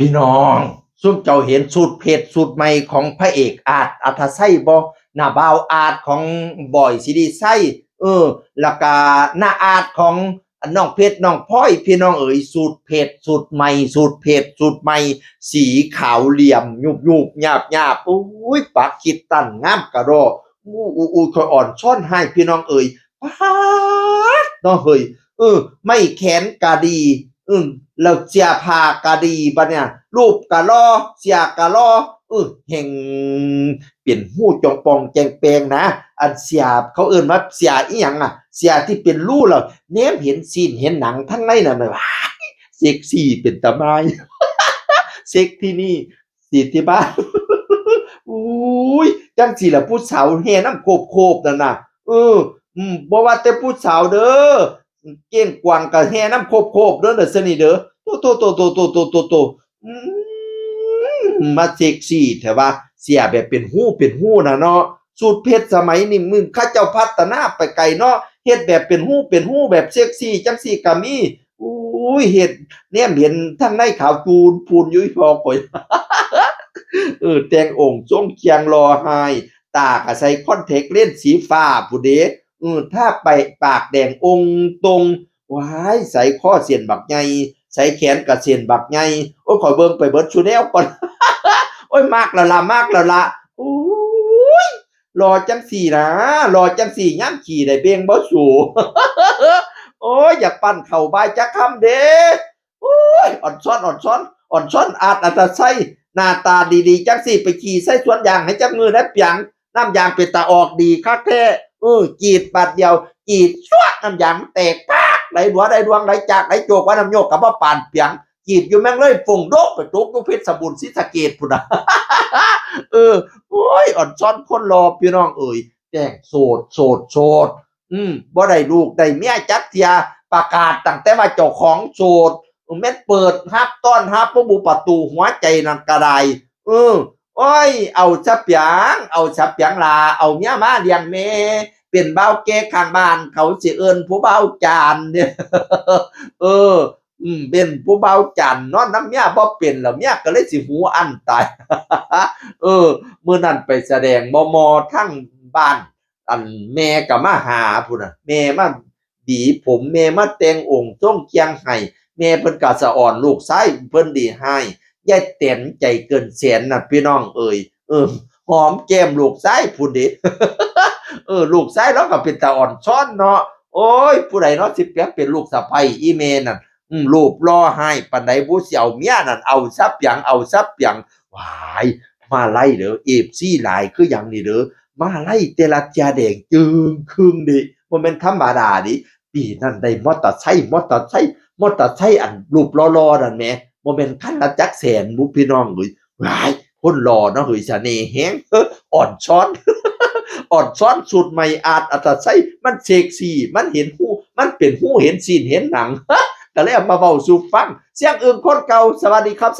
พี่น้องซุ่มเจ้าเห็นสูตรเผ็ดสูตรใหม่ของพระเอกอาร์ตอัธไส้บ่หน้าบ่าวอาร์ตของบอยซีดีไส้แล้วก็หน้าอาร์ตของน้องเพชรน้องพลอยพี่น้องเอ๋ยสูตรเผ็ดสูตรใหม่สูตรเผ็ดสูตรใหม่สีขาวเหลี่ยมยุบหยาบอุ้ยปากคิดตั้นงามกระโดอู้คอยอ่อนช้อนให้พี่น้องเอ๋ยป๊าดน้องเฮ้ยไม่แขนกะดีแล้วเสียผ้ากะดีบัดเนี่ยรูปกะล้อเสียกะล้อแห่งเปลี่ยนหู้จองปองแจงแปลงนะอันเสียเขาเอิ้นว่าเสียอีหยังเสียที่เป็นรูแล้วแนมเห็นซีนเห็นหนังทั้งในน่ะว้ายเซ็กซี่เป็นตาม้ายเซ็กที่นี่สิที่บ้านอุ้ยจังสิล่ะผู้สาวแห่นำโคบๆนั่นน่ะบ่ว่าแต่ผู้สาวเด้อเก้งกวางก็แห่นำโคบๆเด้อซะนี่เด้อโตมาเซ็กซี่แท้ว่าเสียแบบเป็นหู้น่ะเนาะสูตรเพชรสมัยนี้มึงเขาเจ้าพัฒนาไปไกลเนาะเฮ็ดแบบเป็นหู้แบบเซ็กซี่จังซี่ก็มีอุ้ยเฮ็ดแนมเห็นทางในขาวจูนพูนอยู่อีพอข่อย แต่งองค์ทรงเคียงรอไห้ตาก็ใส่คอนแทคเลนส์สีฟ้าผู้เด้ถ้าไปปากแดงองค์ตรงว้ายใส่ข้อเสียนบักใหญ่ใส่แขนก็เสียนบักใหญ่โอ้ยขอยเบิ่งไปเบิดซุแนวก่อนโอ้ยมากแล้วล่ะโอ้ยรอจังสี่นะรอจังสี่ยามขี่ได้เบ่งบ่สูโอ้ยอยากปั้นเข้าบายจักคำเด้โอ้ยอ่อนซ้อนอาจจะใส่หน้าตาดีๆจังสิไปขี่ใส่สวนยางให้จักมือนะเปียงน้ำยางเป็นตาออกดีคักแท้กรีดบาดเดียวกรีดชั่วน้ำยางแตกปากไหลหัวไหลดวงไหลจากไหลโจกว่าน้ำโยกกับว่าปานเปียงกรีดอยู่แม่งเลยฝงโดกไปตุกอยู่เพชรสมุทรศรีสะเกษพุ่นน่ะโอ้ยอ่อนซ้อนคนรอพี่น้องเอ๋ยแจ้งโสดบ่ได้ลูกได้เมียจักเที่ยประกาศตั้งแต่ว่าเจ้าของโสดแม่นเปิดรับต้อนรับบ่บุประตูหัวใจนั่นก็ได้โอ้ยเอาซะเปียงล่ะเอาเมียมาเลี้ยงแม่เป็นบ่าวแก่ข้างบ้านเขาสิเอิ้นผู้บ่าวจานเนี่ยเป็นผู้บ่าวจันนอนนำเมียบ่เป็นแล้วเมียก็เลยสิหูอั้นตายมื้อนั้นไปแสดงมอทั้งบ้านอันแม่ก็มาหาพุ่นน่ะแม่มาหวีผมแม่มาแต่งองค์ทรงเคียงให้แม่เพิ่นก็สะอ่อนลูกชายเพิ่นดีให้ยายแตนใจเกินแสนน่ะพี่น้องเอ๋ยหอมแก้มลูกชายพุ่นเด้ลูกชายเราก็เป็นตาอ่อนช้อนเนาะโอ๊ยผู้ใดเนาะสิเป็นลูกสะใภ้อีแม่นั่นรูปหล่อให้ปานใดบ่สิเอาเมียนั่นเอาซับหยังว้ายมาลัยเด้อ FC หลายคือหยังนี่เด้อมาลัยแต่ละเที่ยแดงจึงครึ่งนี่บ่แม่นธรรมดาดิปีนั้นได้มอเตอร์ไซค์อันรูปหล่อๆนั่นแหมบ่แม่นคันละจักแสนบุพี่น้องเอ้ยว้ายคนหล่อเนาะเฮ้ยเสน่ห์แฮงอ่อนช้อนสูตรใหม่อาจอัตไซมันเซ็กซี่มันเห็นหูมันเป็นหูเห็นซีนเห็นหนังก็เลยเอามาเว้าสู่ฟังเสียงอื่นคนเก่าสวัสดีครับ